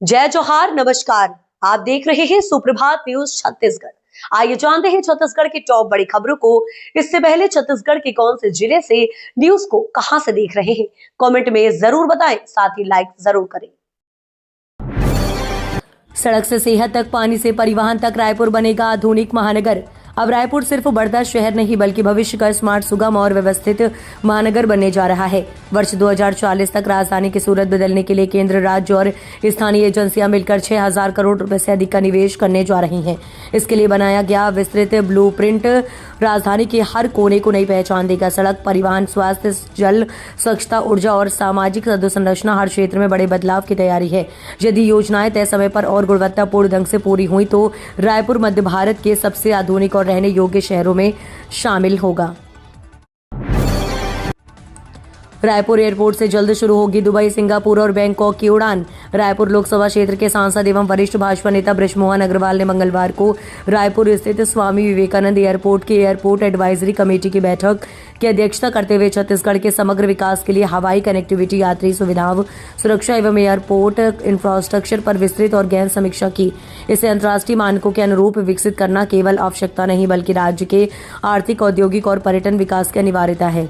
जय जोहार, नमस्कार। आप देख रहे हैं सुप्रभात न्यूज छत्तीसगढ़। आइए जानते हैं छत्तीसगढ़ की टॉप बड़ी खबरों को। इससे पहले छत्तीसगढ़ के कौन से जिले से न्यूज को कहां से देख रहे हैं, कमेंट में जरूर बताएं, साथ ही लाइक जरूर करें। सड़क से सेहत तक, पानी से परिवहन तक रायपुर बनेगा आधुनिक महानगर। अब रायपुर सिर्फ बढ़ता शहर नहीं बल्कि भविष्य का स्मार्ट, सुगम और व्यवस्थित महानगर बनने जा रहा है। वर्ष 2040 तक राजधानी की सूरत बदलने के लिए केंद्र, राज्य और स्थानीय एजेंसियां मिलकर 6,000 करोड़ रुपए से अधिक का निवेश करने जा रही हैं। इसके लिए बनाया गया विस्तृत ब्लूप्रिंट राजधानी के हर कोने को नई पहचान देगा। सड़क, परिवहन, स्वास्थ्य, जल, स्वच्छता, ऊर्जा और सामाजिक अधोसंरचना, हर क्षेत्र में बड़े बदलाव की तैयारी है। यदि योजनाएं तय समय पर और गुणवत्तापूर्ण ढंग से पूरी हुई तो रायपुर मध्य भारत के सबसे आधुनिक और रहने योग्य शहरों में शामिल होगा। रायपुर एयरपोर्ट से जल्द शुरू होगी दुबई, सिंगापुर और बैंकॉक की उड़ान। रायपुर लोकसभा क्षेत्र के सांसद एवं वरिष्ठ भाजपा नेता बृजमोहन अग्रवाल ने मंगलवार को रायपुर स्थित स्वामी विवेकानंद एयरपोर्ट की एयरपोर्ट एडवाइजरी कमेटी की बैठक की अध्यक्षता करते हुए छत्तीसगढ़ के समग्र विकास के लिए हवाई कनेक्टिविटी, यात्री सुविधाओं, सुरक्षा एवं एयरपोर्ट इंफ्रास्ट्रक्चर पर विस्तृत और गहन समीक्षा की। इसे अंतर्राष्ट्रीय मानकों के अनुरूप विकसित करना केवल आवश्यकता नहीं बल्कि राज्य के आर्थिक, औद्योगिक और पर्यटन विकास की अनिवार्यता है।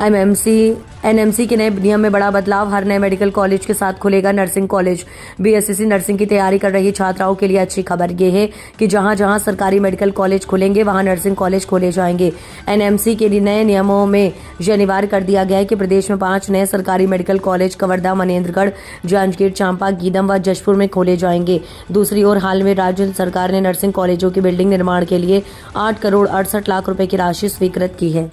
एनएमसी के नए नियम में बड़ा बदलाव। हर नए मेडिकल कॉलेज के साथ खुलेगा नर्सिंग कॉलेज। बीएससी नर्सिंग की तैयारी कर रही छात्राओं के लिए अच्छी खबर यह है कि जहां जहां सरकारी मेडिकल कॉलेज खुलेंगे वहां नर्सिंग कॉलेज खोले जाएंगे। एनएमसी के नए नियमों में यह अनिवार्य कर दिया गया है कि प्रदेश में 5 नए सरकारी मेडिकल कॉलेज कवर्धा, मनेन्द्रगढ़, जांजगीर चांपा, गीदम व जशपुर में खोले जाएंगे। दूसरी ओर हाल में राज्य सरकार ने नर्सिंग कॉलेजों की बिल्डिंग निर्माण के लिए 8 करोड़ 68 लाख रुपए की राशि स्वीकृत की है।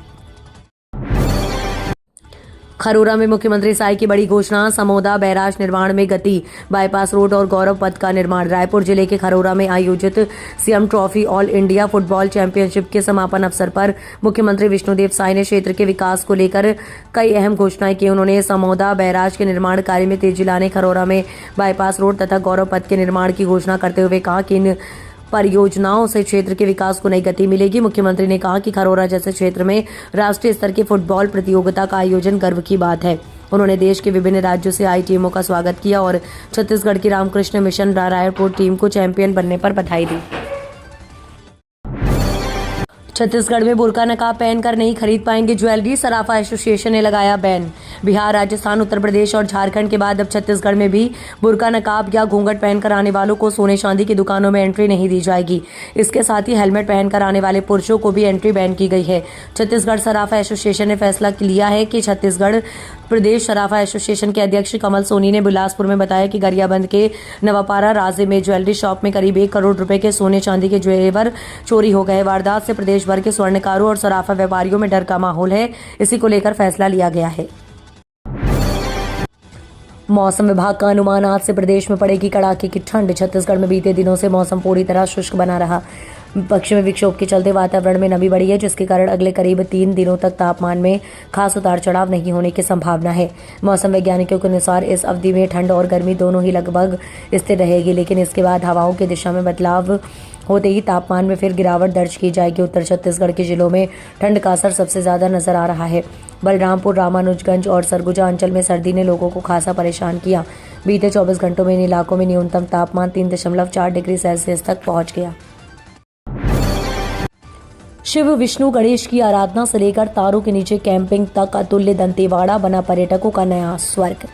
खरोरा में मुख्यमंत्री साई की बड़ी घोषणा। समोदा बैराज निर्माण में गति, बाईपास रोड और गौरव पथ का निर्माण। रायपुर जिले के खरोरा में आयोजित CM trophy all India football championship के समापन अवसर पर मुख्यमंत्री विष्णुदेव साई ने क्षेत्र के विकास को लेकर कई अहम घोषणाएं की। उन्होंने समोदा बैराज के निर्माण कार्य में तेजी लाने, खरोरा में बाईपास रोड तथा गौरव पथ के निर्माण की घोषणा करते हुए कहा कि इन परियोजनाओं से क्षेत्र के विकास को नई गति मिलेगी। मुख्यमंत्री ने कहा कि खरोरा जैसे क्षेत्र में राष्ट्रीय स्तर की फुटबॉल प्रतियोगिता का आयोजन गर्व की बात है। उन्होंने देश के विभिन्न राज्यों से आई टीमों का स्वागत किया और छत्तीसगढ़ की रामकृष्ण मिशन रायपुर टीम को चैंपियन बनने पर बधाई दी। छत्तीसगढ़ में बुर्का नकाब पहनकर नहीं खरीद पाएंगे ज्वेलरी। सराफा एसोसिएशन ने लगाया बैन। बिहार, राजस्थान, उत्तर प्रदेश और झारखंड के बाद अब छत्तीसगढ़ में भी बुर्का नकाब या घूंघट पहनकर आने वालों को सोने चांदी की दुकानों में एंट्री नहीं दी जाएगी। इसके साथ ही हेलमेट पहनकर आने वाले पुरुषों को भी एंट्री बैन की गई है। छत्तीसगढ़ सराफा एसोसिएशन ने फैसला लिया है कि छत्तीसगढ़ प्रदेश सराफा एसोसिएशन के अध्यक्ष कमल सोनी ने बिलासपुर में बताया कि गरियाबंद के नवापारा राजे में ज्वेलरी शॉप में करीब 1 करोड़ रुपए के सोने चांदी के जेवर चोरी हो गए। वारदात से प्रदेश भर के स्वर्णकारों और सराफा व्यापारियों में डर का माहौल है। इसी को लेकर फैसला लिया गया है। मौसम विभाग का अनुमान, आज से प्रदेश में पड़ेगी कड़ाके की ठंड। छत्तीसगढ़ में बीते दिनों से मौसम पूरी तरह शुष्क बना रहा। पश्चिमी विक्षोभ के चलते वातावरण में नमी बढ़ी है, जिसके कारण अगले करीब 3 दिनों तक तापमान में खास उतार चढ़ाव नहीं होने की संभावना है। मौसम वैज्ञानिकों के अनुसार इस अवधि में ठंड और गर्मी दोनों ही लगभग स्थिर रहेगी, लेकिन इसके बाद हवाओं की दिशा में बदलाव होते ही तापमान में फिर गिरावट दर्ज की जाएगी। उत्तर छत्तीसगढ़ के जिलों में ठंड का असर सबसे ज्यादा नजर आ रहा है। बलरामपुर, रामानुजगंज और सरगुजा अंचल में सर्दी ने लोगों को खासा परेशान किया। बीते 24 घंटों में इन इलाकों में न्यूनतम तापमान 3.4 डिग्री सेल्सियस तक पहुंच गया। शिव, विष्णु, गणेश की आराधना से लेकर तारों के नीचे कैंपिंग तक अतुल्य दंतेवाड़ा बना पर्यटकों का नया स्वर्ग।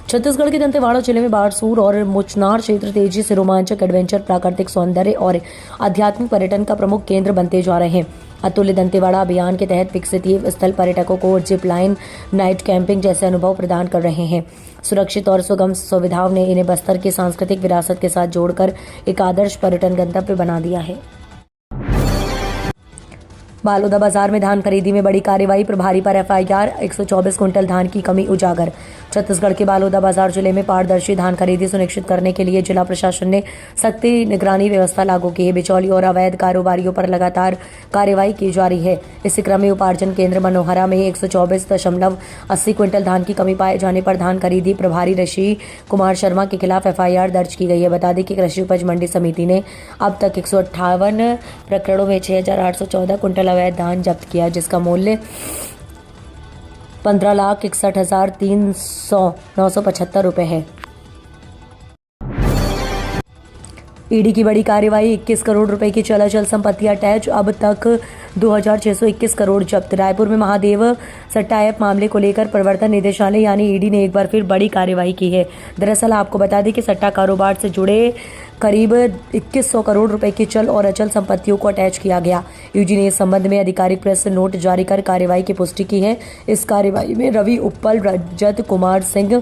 छत्तीसगढ़ के दंतेवाड़ा जिले में बारसूर और मुचनार क्षेत्र तेजी से रोमांचक एडवेंचर, प्राकृतिक सौंदर्य और आध्यात्मिक पर्यटन का प्रमुख केंद्र बनते जा रहे हैं। अतुल्य दंतेवाड़ा अभियान के तहत विकसित ये स्थल पर्यटकों को जिप लाइन, नाइट कैंपिंग जैसे अनुभव प्रदान कर रहे हैं। सुरक्षित और सुगम सुविधाओं ने इन्हें बस्तर की सांस्कृतिक विरासत के साथ जोड़कर एक आदर्श पर्यटन गंतव्य बना दिया है। बालोदा बाजार में धान खरीदी में बड़ी कार्रवाई, प्रभारी पर एफआईआर। 124 क्विंटल धान की कमी उजागर। छत्तीसगढ़ के बालोदा बाजार जिले में पारदर्शी धान खरीदी सुनिश्चित करने के लिए जिला प्रशासन ने सख्त निगरानी व्यवस्था लागू की है। बिचौली और अवैध कारोबारियों पर लगातार कार्रवाई की जा रही है। इसी क्रम में उपार्जन केंद्र मनोहरा में 124.80 क्विंटल धान की कमी पाए जाने पर धान खरीदी प्रभारी ऋषि कुमार शर्मा के खिलाफ एफआईआर दर्ज की गई है। बता दें कि कृषि उपज मंडी समिति ने अब तक 158 प्रकरणों में 6,814 क्विंटल अवैध धान जब्त किया, जिसका मूल्य 15,61,975 रुपये है। ईडी की बड़ी कार्रवाई, 21 करोड़ रुपए की चल अचल संपत्ति अटैच, अब तक 2,621 करोड़ जब्त। रायपुर में महादेव सट्टा ऐप मामले को लेकर प्रवर्तन निदेशालय यानी ईडी ने एक बार फिर बड़ी कार्रवाई की है। दरअसल आपको बता दें कि सट्टा कारोबार से जुड़े करीब 2100 करोड़ रुपए की चल और अचल संपत्तियों को अटैच किया गया। ईडी ने इस संबंध में आधिकारिक प्रेस नोट जारी कर कार्रवाई की पुष्टि की है। इस कार्रवाई में रवि उप्पल, रजत कुमार सिंह,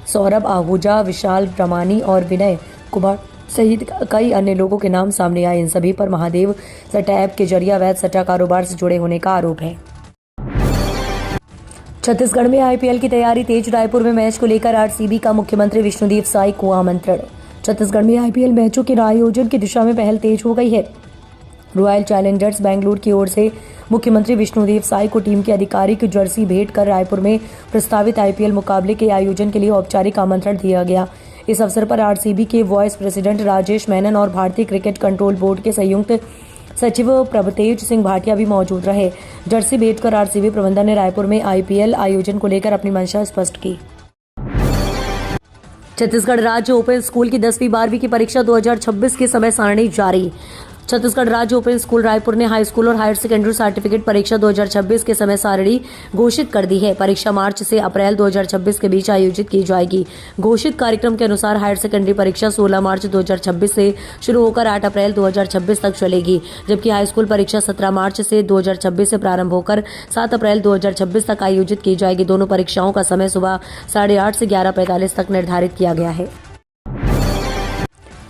सौरभ आहूजा, विशाल प्रमाणी और विनय कुमार सहित कई अन्य लोगों के नाम सामने आए। इन सभी पर महादेव सट्टा ऐप के जरिए अवैध सट्टा कारोबार से जुड़े होने का आरोप है। छत्तीसगढ़ में आईपीएल की तैयारी तेज, रायपुर में मैच को लेकर आरसीबी का मुख्यमंत्री विष्णुदेव साई को आमंत्रण। छत्तीसगढ़ में आईपीएल मैचों के आयोजन की दिशा में पहल तेज हो गई है। रॉयल चैलेंजर्स बेंगलुरु की ओर से मुख्यमंत्री विष्णुदेव साई को टीम की आधिकारिक जर्सी भेंट कर रायपुर में प्रस्तावित आईपीएल मुकाबले के आयोजन के लिए औपचारिक आमंत्रण दिया गया। इस अवसर पर आरसीबी के वाइस प्रेसिडेंट राजेश मेनन और भारतीय क्रिकेट कंट्रोल बोर्ड के संयुक्त सचिव प्रभतेज सिंह भाटिया भी मौजूद रहे। जर्सी भेंट कर आरसीबी प्रबंधन ने रायपुर में आईपीएल आयोजन को लेकर अपनी मंशा स्पष्ट की। छत्तीसगढ़ राज्य ओपन स्कूल की 10वीं 12वीं की परीक्षा 2026 की समय सारणी जारी। छत्तीसगढ़ राज्य ओपन स्कूल रायपुर ने हाई स्कूल और हायर सेकेंडरी सर्टिफिकेट परीक्षा 2026 के समय सारणी घोषित कर दी है। परीक्षा मार्च से अप्रैल 2026 के बीच आयोजित की जाएगी। घोषित कार्यक्रम के अनुसार हायर सेकेंडरी परीक्षा 16 मार्च 2026 से शुरू होकर 8 अप्रैल 2026 तक चलेगी, जबकि हाई स्कूल परीक्षा 17 मार्च से 2026 से प्रारंभ होकर 7 अप्रैल 2026 तक आयोजित की जाएगी। दोनों परीक्षाओं का समय सुबह 8:30 से 11:45 तक निर्धारित किया गया है।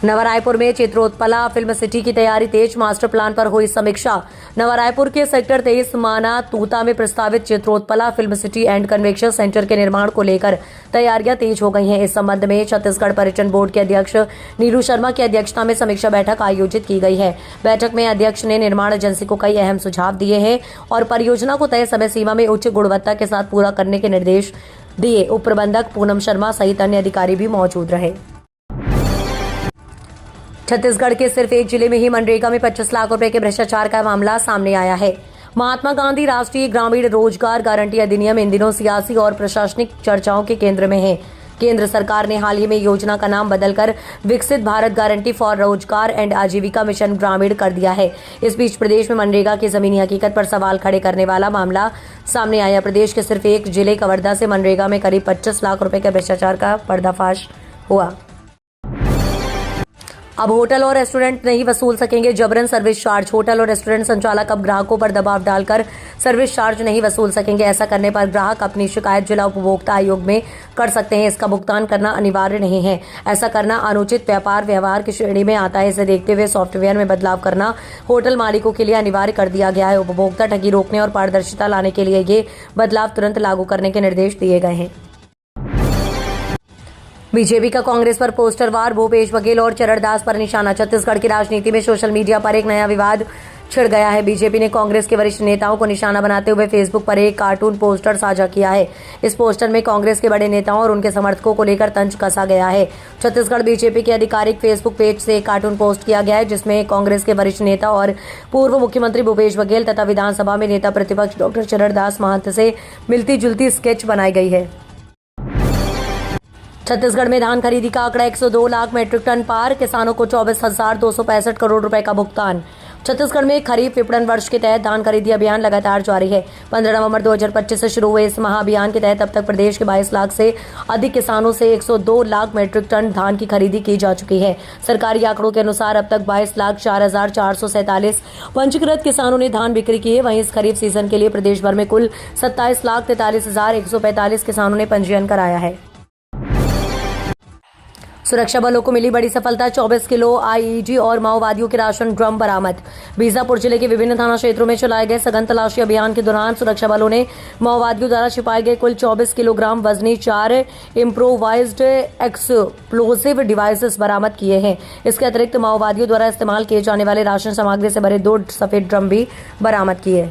नवा रायपुर में चित्रोत्पला फिल्म सिटी की तैयारी तेज, मास्टर प्लान पर हुई समीक्षा। नवा रायपुर के सेक्टर 23 माना तूता में प्रस्तावित Chitrotpala film city and convention centre के निर्माण को लेकर तैयारियां तेज हो गई हैं। इस संबंध में छत्तीसगढ़ पर्यटन बोर्ड के अध्यक्ष नीरू शर्मा की अध्यक्षता में समीक्षा बैठक आयोजित की गई है। बैठक में अध्यक्ष ने निर्माण एजेंसी को कई अहम सुझाव दिए हैं और परियोजना को तय समय सीमा में उच्च गुणवत्ता के साथ पूरा करने के निर्देश दिए। उप प्रबंधक पूनम शर्मा सहित अन्य अधिकारी भी मौजूद रहे। छत्तीसगढ़ के सिर्फ एक जिले में ही मनरेगा में 25 लाख रुपए के भ्रष्टाचार का मामला सामने आया है। महात्मा गांधी राष्ट्रीय ग्रामीण रोजगार गारंटी अधिनियम इन दिनों सियासी और प्रशासनिक चर्चाओं के केंद्र में है। केंद्र सरकार ने हाल ही में योजना का नाम बदलकर विकसित भारत गारंटी फॉर रोजगार एंड आजीविका मिशन ग्रामीण कर दिया है। इस बीच प्रदेश में मनरेगा की जमीनी हकीकत पर सवाल खड़े करने वाला मामला सामने आया। प्रदेश के सिर्फ एक जिले कवर्धा से मनरेगा में करीब 25 लाख रुपए के भ्रष्टाचार का पर्दाफाश हुआ। अब होटल और रेस्टोरेंट नहीं वसूल सकेंगे जबरन सर्विस चार्ज। होटल और रेस्टोरेंट संचालक अब ग्राहकों पर दबाव डालकर सर्विस चार्ज नहीं वसूल सकेंगे। ऐसा करने पर ग्राहक अपनी शिकायत जिला उपभोक्ता आयोग में कर सकते हैं। इसका भुगतान करना अनिवार्य नहीं है। ऐसा करना अनुचित व्यापार व्यवहार की श्रेणी में आता है। इसे देखते हुए सॉफ्टवेयर में बदलाव करना होटल मालिकों के लिए अनिवार्य कर दिया गया है। उपभोक्ता ठगी रोकने और पारदर्शिता लाने के लिए ये बदलाव तुरंत लागू करने के निर्देश दिए गए हैं। बीजेपी का कांग्रेस पर पोस्टर वार, भूपेश बघेल और चरणदास पर निशाना। छत्तीसगढ़ की राजनीति में सोशल मीडिया पर एक नया विवाद छिड़ गया है। बीजेपी ने कांग्रेस के वरिष्ठ नेताओं को निशाना बनाते हुए फेसबुक पर एक कार्टून पोस्टर साझा किया है। इस पोस्टर में कांग्रेस के बड़े नेताओं और उनके समर्थकों को लेकर तंज कसा गया है। छत्तीसगढ़ बीजेपी के आधिकारिक फेसबुक पेज से एक कार्टून पोस्ट किया गया है, जिसमें कांग्रेस के वरिष्ठ नेता और पूर्व मुख्यमंत्री भूपेश बघेल तथा विधानसभा में नेता प्रतिपक्ष डॉक्टर चरणदास महंत से मिलती जुलती स्केच बनाई गई है। छत्तीसगढ़ में धान खरीदी का आंकड़ा 102 लाख मीट्रिक टन पार, किसानों को 24,265 करोड़ रुपए का भुगतान। छत्तीसगढ़ में खरीफ विपणन वर्ष के तहत धान खरीदी अभियान लगातार जारी है। 15 नवंबर 2025 से शुरू हुए इस महाअभियान के तहत अब तक प्रदेश के 22 लाख से अधिक किसानों से 102 लाख मीट्रिक टन धान की खरीदी की जा चुकी है। सरकारी आंकड़ों के अनुसार अब तक 22,04,447 पंजीकृत किसानों ने धान बिक्री की है। वहीं इस खरीफ सीजन के लिए प्रदेश भर में कुल 27,43,145 किसानों ने पंजीयन कराया है। सुरक्षा बलों को मिली बड़ी सफलता, 24 किलो आईईडी और माओवादियों के राशन ड्रम बरामद। बीजापुर जिले के विभिन्न थाना क्षेत्रों में चलाए गए सघन तलाशी अभियान के दौरान सुरक्षा बलों ने माओवादियों द्वारा छिपाए गए कुल 24 किलोग्राम वजनी 4 इम्प्रोवाइज्ड एक्सप्लोसिव डिवाइसेस बरामद किए हैं। इसके अतिरिक्त माओवादियों द्वारा इस्तेमाल किए जाने वाले राशन सामग्री से भरे 2 सफेद ड्रम भी बरामद किए।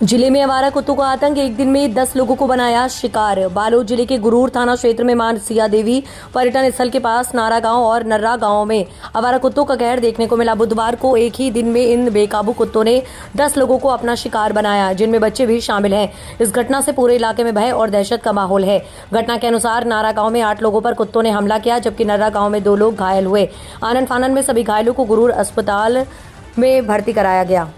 जिले में आवारा कुत्तों का आतंक, एक दिन में 10 लोगों को बनाया शिकार। बालोद जिले के गुरूर थाना क्षेत्र में मां सिया देवी पर्यटन स्थल के पास नारा गांव और नर्रा गांव में आवारा कुत्तों का कहर देखने को मिला। बुधवार को एक ही दिन में इन बेकाबू कुत्तों ने 10 लोगों को अपना शिकार बनाया, जिनमें बच्चे भी शामिल हैं। इस घटना से पूरे इलाके में भय और दहशत का माहौल है। घटना के अनुसार नारा गांव में 8 लोगों पर कुत्तों ने हमला किया, जबकि नर्रा गांव में 2 लोग घायल हुए। आनन फानन में सभी घायलों को गुरूर अस्पताल में भर्ती कराया गया।